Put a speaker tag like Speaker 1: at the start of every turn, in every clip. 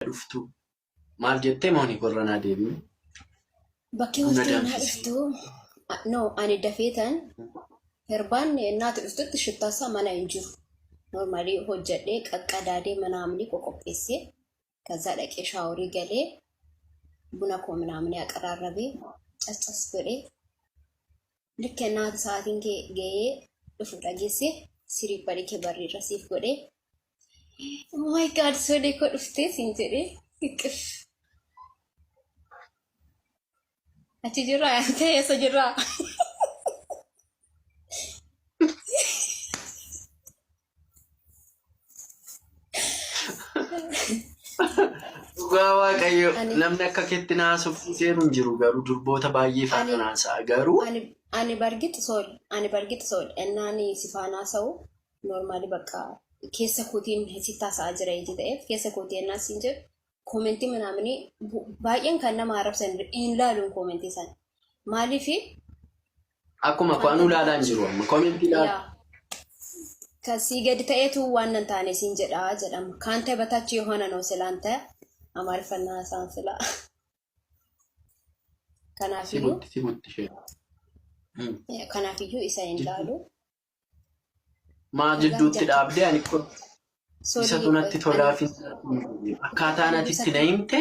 Speaker 1: dhuftu maal jettee moonii qorranaa deebiin.
Speaker 2: Bakki hojii naa dhuftu no ani dafeetan herbaan naati dhuftutti shittaasaa mana hin jiru. Normaalii hojjedhee qaqqadaadee manaamni qoqopheessee kaza dhaqee shaaworii galee buna koo manaamni aqararrabee caccas godhee ልክ እናት ሰዓትን ገዬ dhufu dhageesse siripha dikee barreerra siif godhee oh my god sodee koo dhuftee siin jedhee hiqqif achi jirraa ta'e eessa jirraa
Speaker 1: Dhugaa waaqayyo namni akka keetti naasuuf seenuun jiru garuu durboota baay'ee fakkanaasa garuu
Speaker 2: ani bargit sol ennani sifana sau normally bakka keessa kootiin hesitaa saa jira jedheef keessa kootiin enna sinje commenti manamni baay'een kan nama arabsan in laaluun commenti san maalifi
Speaker 1: akkuma kwaanu laalaan jiru amma commenti laal
Speaker 2: kasi gadi ta'etu waan taane sin jedhama kan ta'e batachi yohana no selanta amarfanna san fila kanafiyu kanafiyu isa in laalu
Speaker 1: maa jidduutti dhaabdee ani ko isa tunatti tolaaf akkaataa natti itti deemte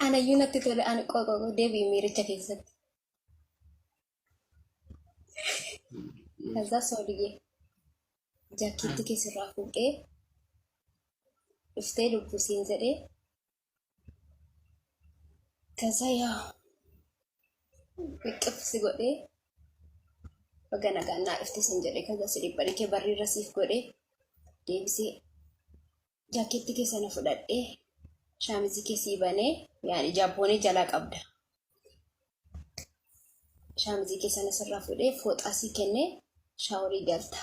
Speaker 2: ana yunatti tola ani qoqo deebi miiricha keessatti kaza sooliye jaakitti keessirraa fuudhee dhuftee lubbusiin jedhee kaza yaa iqqifsi godhee bagana ganna iftisin jedhe kaza siripha dikee barreerra siif godhee deebisee jaaketti keessa na fudhadhee shaamizii keessii banee yaani jaabboonee jalaa qabda shaamizii keessa na sirraa fudhee fooxaa sii kennee shaaworii galta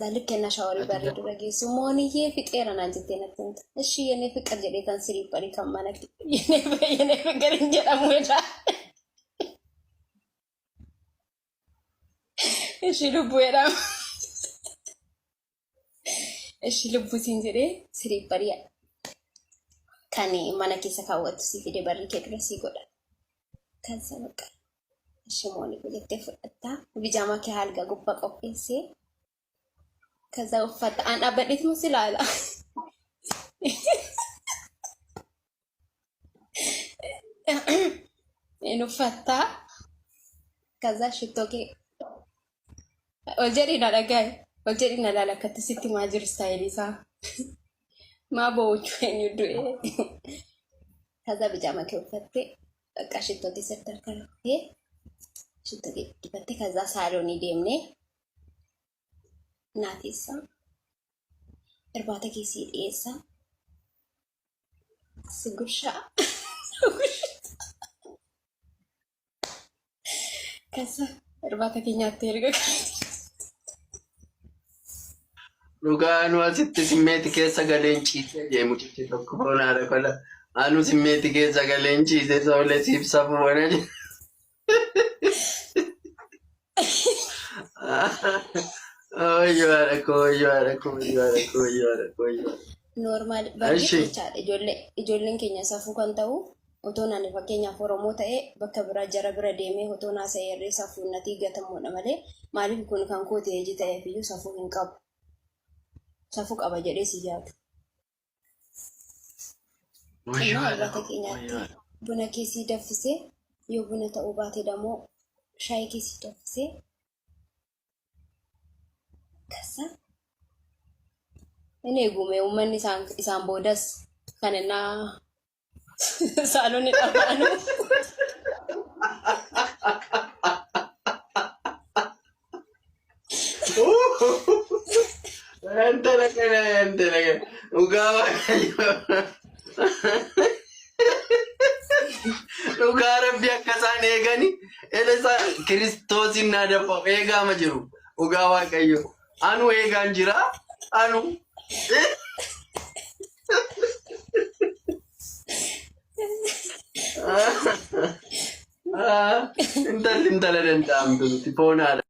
Speaker 2: dalik kenna shaaworii barreedu dhageessu mooniyyee fixeera naan jettee natti himta ishii yenee fiqir jedhee kan siripha kan manatti yenee fiqir hin jedhamu jedhaa ishii lubbuu jedhama ishii lubbuu siin jedhee siripha kan mana keessa kaawwattu sii fide barri kee dura sii godha kan sabaqa ishii moonii jettee fudhattaa bijaamaa kee halga gubbaa qopheessee kaza uffata an abadit musilala en uffata kaza shitoke oljeri na lagay oljeri na lala katisitti majir style isa ma bo chwenyu due kaza bijama ke uffatte akka shitoke settar karatte shitoke dibatte kaza saloni deemne naatisa irbaata keessii dhiyeessa sigurshaa kasa irbaata keenyaatti erga
Speaker 1: dhugaan wasitti simmeeti keessa galeen ciisee deemu ciisee tokko bonaadha kola anu simmeeti keessa galeen ciisee soolee siibsa fuuna
Speaker 2: normal baay'ee chaadha ijoolleen keenya safuu kan ta'u otoo naan fakkeenyaaf Oromoo ta'e bakka biraa jara bira deemee otoo naasa'ee irree safuu natii gatamuudha malee maaliif kun kan kooti eeji ta'eef iyyuu safuu hin qabu safuu qaba jedhee si yaadu. Irbaata keenyaatti buna keessii daffisee yoo buna ta'uu baate dammoo shaayii keessii daffisee kasa ini gume ummanni isaan boodas kan innaa saalonni dhabaanu
Speaker 1: Entele ugaba dhugaa rabbi akkasaan eegani elesa kiristoosin na dafa eegama jiru dhugaa waaqayyo anu eegaan jira anu intalli intala danda'amtu nuti foonaa